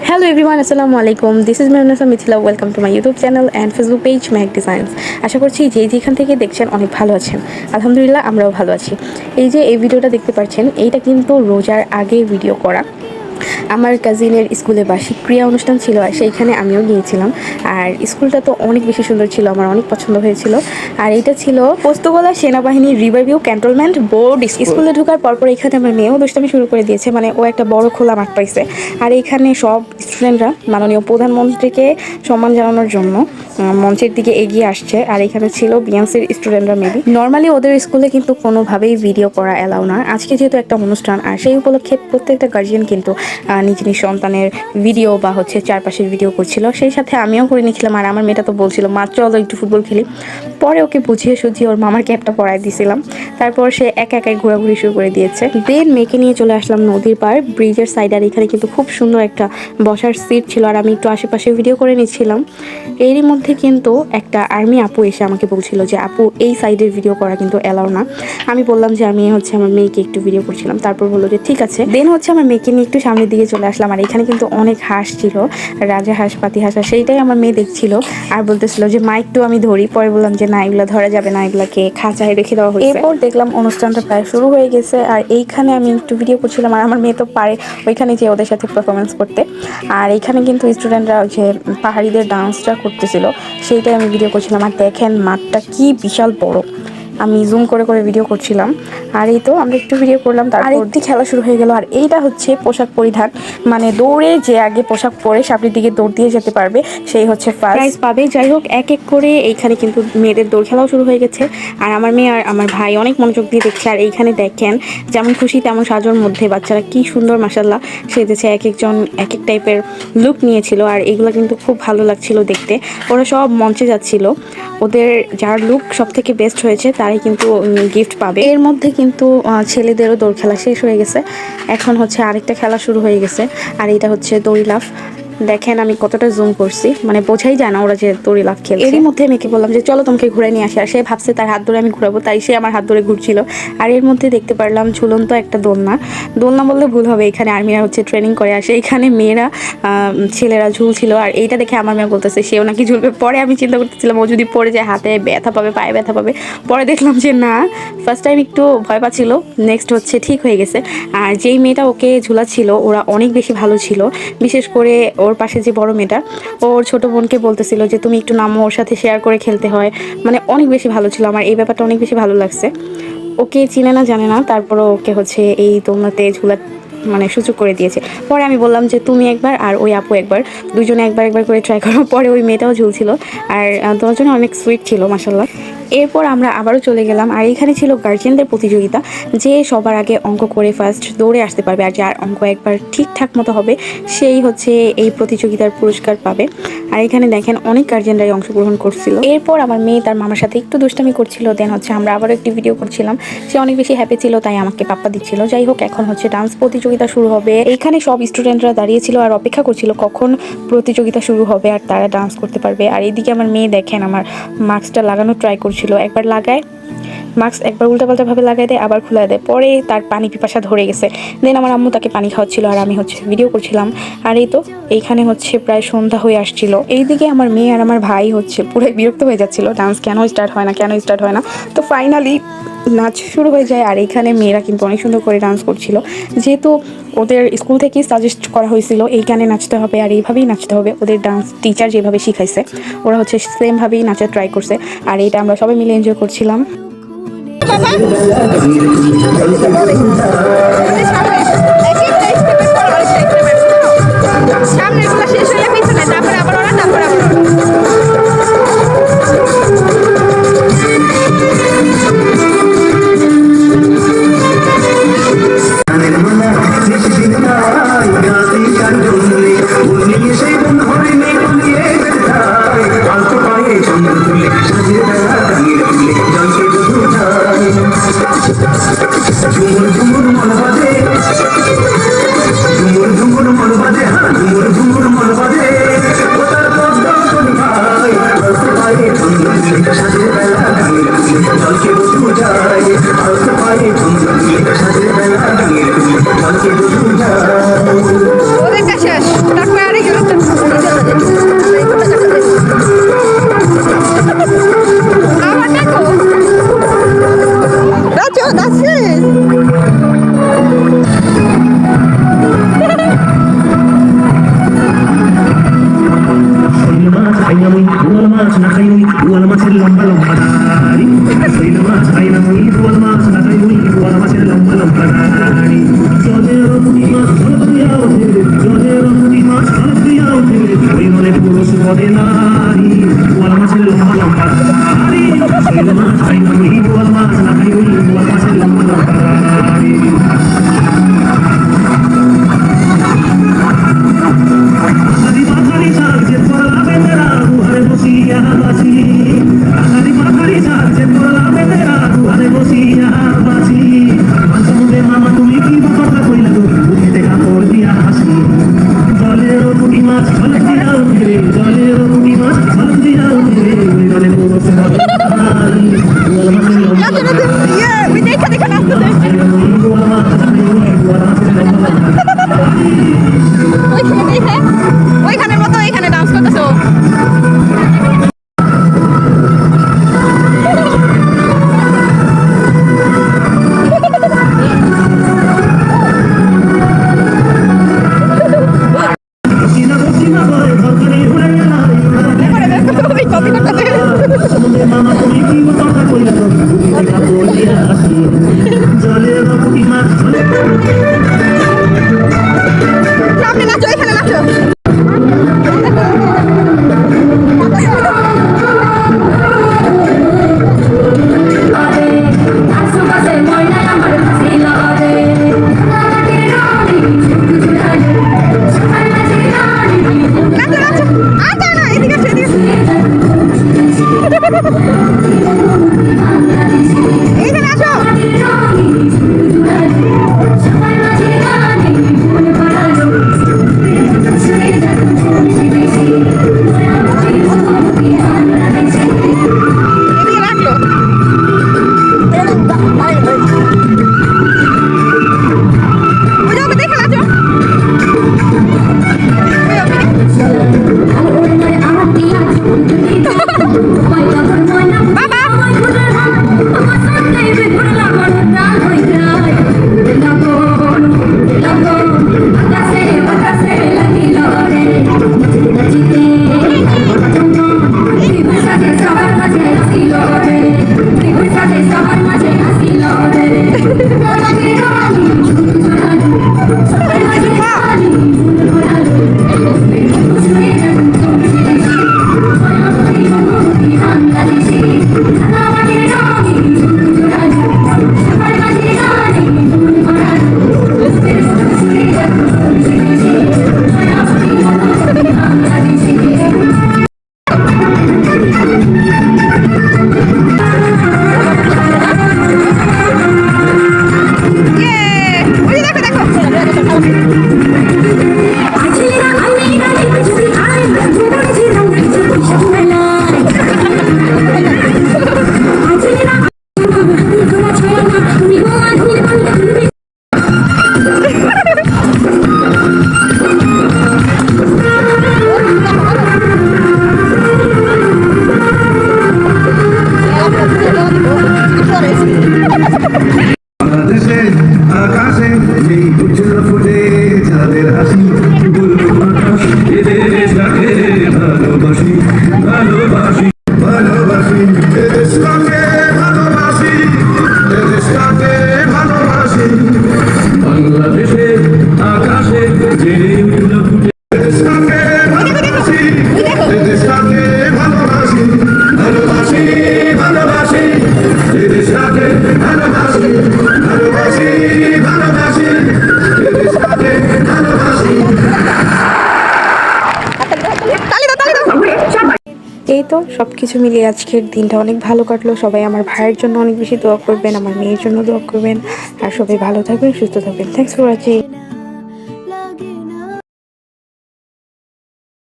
Hello everyone, Assalamu alaikum. This is Marunasa Mithila. Welcome to my YouTube channel and Facebook page Mehak Designs. আশা করছি যেখান থেকে দেখছেন অনেক ভালো আছেন। আলহামদুলিল্লাহ আমরাও ভালো আছি। এই যে এই ভিডিওটা দেখতে পাচ্ছেন এইটা কিন্তু রোজার আগে ভিডিও করা। আমার কাজিনের স্কুলে বার্ষিক ক্রিয়া অনুষ্ঠান ছিল আর সেইখানে আমিও গিয়েছিলাম। আর স্কুলটা তো অনেক বেশি সুন্দর ছিল, আমার অনেক পছন্দ হয়েছিল। আর এটা ছিল পোস্তগোলা সেনাবাহিনীর রিভারভিউ ক্যান্টনমেন্ট বোর্ড স্কুলে ঢোকার পরপর এখানে আমার মেয়েও দুষ্টামি শুরু করে দিয়েছে, মানে ও একটা বড় খোলা মাঠ পাইছে। আর এইখানে সব স্টুডেন্টরা মাননীয় প্রধানমন্ত্রীকে সম্মান জানানোর জন্য মঞ্চের দিকে এগিয়ে আসছে। আর এখানে ছিল বিএনসির স্টুডেন্টরা মেবি। নর্মালি ওদের স্কুলে কিন্তু কোনোভাবেই ভিডিও করা অ্যালাউ না। আজকে যেহেতু একটা অনুষ্ঠান আর সেই উপলক্ষে প্রত্যেকটা গার্জিয়ান কিন্তু নিজ নিজ সন্তানের ভিডিও বা হচ্ছে চারপাশের ভিডিও করছিল, সেই সাথে আমিও করে নিয়েছিলাম। আর আমার মেয়েটা তো বলছিল মা চলো একটু ফুটবল খেলি। পরে ওকে বুঝিয়ে সুঝিয়ে ওর মামার ক্যাপটা পরাই দিয়েছিলাম। তারপর সে একা একাই ঘোরাঘুরি শুরু করে দিয়েছে। দেন মেয়েকে নিয়ে চলে আসলাম নদীর পার ব্রিজের সাইড। আর এখানে কিন্তু খুব সুন্দর একটা বসার সিট ছিল আর আমি একটু আশেপাশে ভিডিও করে নিচ্ছিলাম। এরই মধ্যে কিন্তু একটা আর্মি আপু এসে আমাকে বলছিল যে আপু এই সাইডের ভিডিও করা কিন্তু অ্যালাউ না। আমি বললাম যে আমি হচ্ছে আমার মেয়েকে একটু ভিডিও করছিলাম। তারপর বললো যে ঠিক আছে। দেন হচ্ছে আমার মেয়েকে নিয়ে একটু সামনের দিকে চলে আসলাম। আর এখানে কিন্তু অনেক হাঁস ছিল, রাজা হাঁস পাতি হাঁস। আর সেইটাই আমার মেয়ে দেখছিল আর বলতেছিল যে মা একটু আমি ধরি। পরে বললাম যে না এগুলো ধরা যাবে না, এগুলাকে খাঁচায় রেখে দেওয়া হয়েছে। এরপর দেখলাম অনুষ্ঠানটা প্রায় শুরু হয়ে গেছে আর এইখানে আমি একটু ভিডিও করছিলাম। আর আমার মেয়ে তো পারে ওইখানে যে ওদের সাথে পারফরমেন্স করতে। আর এইখানে কিন্তু স্টুডেন্টরা যে পাহাড়িদের ডান্সটা করতেছিল সেইটাই আমি ভিডিও করছিলাম। আর দেখেন মাঠটা কি বিশাল বড়, আমি জুম করে করে ভিডিও করছিলাম। আর এই তো আমরা একটু ভিডিও করলাম, তারপর খেলা শুরু হয়ে গেল। আর এইটা হচ্ছে পোশাক পরিধান, মানে দৌড়ে যে আগে পোশাক পরে সামনের দিকে দৌড় দিয়ে যেতে পারবে সেই হচ্ছে ফার্স্ট প্রাইজ পাবে। যাই হোক এক এক করে এইখানে কিন্তু মেয়েদের দৌড় খেলাও শুরু হয়ে গেছে। আর আমার মেয়ে আর আমার ভাই অনেক মনোযোগ দিয়ে দেখছে। আর এইখানে দেখেন যেমন খুশি তেমন সাজোর মধ্যে বাচ্চারা কি সুন্দর মাসাল্লাহ সেজেছে, এক একজন এক এক টাইপের লুক নিয়েছিল। আর এগুলো কিন্তু খুব ভালো লাগছিল দেখতে। ওরা সব মঞ্চে যাচ্ছিল, ওদের যার লুক সব থেকে বেস্ট হয়েছে তারাই কিন্তু গিফট পাবে। এর মধ্যে কিন্তু ছেলেদেরও দৌড় খেলা শেষ হয়ে গেছে, এখন হচ্ছে আরেকটা খেলা শুরু হয়ে গেছে। আর এটা হচ্ছে দড়ি লাফ। দেখেন আমি কতটা জুম করছি, মানে বোঝাই যায় না ওরা যে দড়ি লাফ খেলছে। এরই মধ্যে মেয়েকে বললাম যে চলো তোমাকে ঘুরে নিয়ে আসি। আর সে ভাবছে তার হাত ধরে আমি ঘুরাবো, তাই সে আমার হাত ধরে ঘুরছিল। আর এর মধ্যে দেখতে পারলাম ঝুলন্ত একটা দোলনা। দোলনা বললে ভুল হবে, এখানে আর্মিরা হচ্ছে ট্রেনিং করে আসে, এখানে মেয়েরা ছেলেরা ঝুলছিল। আর এইটা দেখে আমার মেয়ে বলতেছে সেও নাকি ঝুলবে। পরে আমি চিন্তা করতেছিলাম ও যদি পড়ে যায় হাতে ব্যথা পাবে, পায়ে ব্যথা পাবে। পরে দেখলাম যে না, ফার্স্ট টাইম একটু ভয় পাচ্ছিল, নেক্সট হচ্ছে ঠিক হয়ে গেছে। আর যেই মেয়েটা ওকে ঝুলাচ্ছিল ওরা অনেক বেশি ভালো ছিল, বিশেষ করে ওর পাশে যে বড় মেয়েটা ওর ছোট বোনকে বলতেছিল যে তুমি একটু নামো, ওর সাথে শেয়ার করে খেলতে হয়। মানে অনেক বেশি ভালো ছিল, আমার এই ব্যাপারটা অনেক বেশি ভালো লাগছে। ওকে চিনে না জানে না, তারপরও ওকে হচ্ছে এই দোলনাতে ঝুলা মানে সুযোগ করে দিয়েছে। পরে আমি বললাম যে তুমি একবার আর ওই আপু একবার, দুজনে একবার একবার করে ট্রাই করো। পরে ওই মেয়েটাও ঝুলছিল আর তোমার জন্য অনেক সুইট ছিল মাসাল্লাহ। এরপর আমরা আবারও চলে গেলাম। আর এখানে ছিল গার্জিয়ানদের প্রতিযোগিতা, যে সবার আগে অঙ্ক করে ফার্স্ট দৌড়ে আসতে পারবে আর যার অঙ্ক একবার ঠিকঠাক মতো হবে সেই হচ্ছে এই প্রতিযোগিতার পুরস্কার পাবে। আর এখানে দেখেন অনেক গার্জিয়ানরাই অংশগ্রহণ করছিল। এরপর আমার মেয়ে তার মামার সাথে একটু দুষ্টামি করছিল, দেন হচ্ছে আমরা আবারও একটি ভিডিও করছিলাম। সে অনেক বেশি হ্যাপি ছিল তাই আমাকে পাপ্পা দিচ্ছিল। যাই হোক এখন হচ্ছে ডান্স প্রতিযোগিতা শুরু হবে। এখানে সব স্টুডেন্টরা দাঁড়িয়েছিল আর অপেক্ষা করছিল কখন প্রতিযোগিতা শুরু হবে আর তারা ডান্স করতে পারবে। আর এইদিকে আমার মেয়ে দেখেন আমার মাস্কটা লাগানোর ট্রাই করছিল, একবার লাগায় মাস্ক একবার উল্টাপাল্টাভাবে লাগাই দেয় আবার খুলে দেয়। পরে তার পানি পিপাসা ধরে গেছে, দেন আমার আম্মু তাকে পানি খাওয়াচ্ছিল আর আমি হচ্ছে ভিডিও করছিলাম। আর এই তো এইখানে হচ্ছে প্রায় সন্ধ্যা হয়ে আসছিল। এইদিকে আমার মেয়ে আর আমার ভাই হচ্ছে পুরো বিরক্ত হয়ে যাচ্ছিল, ডান্স কেন স্টার্ট হয় না কেন স্টার্ট হয় না। তো ফাইনালি নাচ শুরু হয়ে যায়। আর এখানে মেয়েরা কিন্তু অনেক সুন্দর করে ডান্স করছিল, যেহেতু ওদের স্কুল থেকেই সাজেস্ট করা হয়েছিল এই গানে নাচতে হবে আর এইভাবেই নাচতে হবে। ওদের ডান্স টিচার যেভাবে শিখাইছে ওরা হচ্ছে সেমভাবেই নাচার ট্রাই করছে। আর এইটা আমরা সবাই মিলে এনজয় করছিলাম। সামনেরগুলো শেষ হলে পিছনে, তারপরে আবার ওরা, তারপরে আবার ঝুমুর ঝুমুর মন বাজে ওই দেখা দেখা নাচতেছে ওইখানের মতো এখানে ডান্স করতেছো সামনে নাচো এখানে নাচো এই তো সব কিছু মিলিয়ে আজকের দিনটা অনেক ভালো কাটলো। সবাই আমার ভাইয়ের জন্য অনেক বেশি দোয়া করবেন, আমার মেয়ের জন্য দোয়া করবেন, আর সবাই ভালো থাকবেন, সুস্থ থাকবেন। Thanks for watching.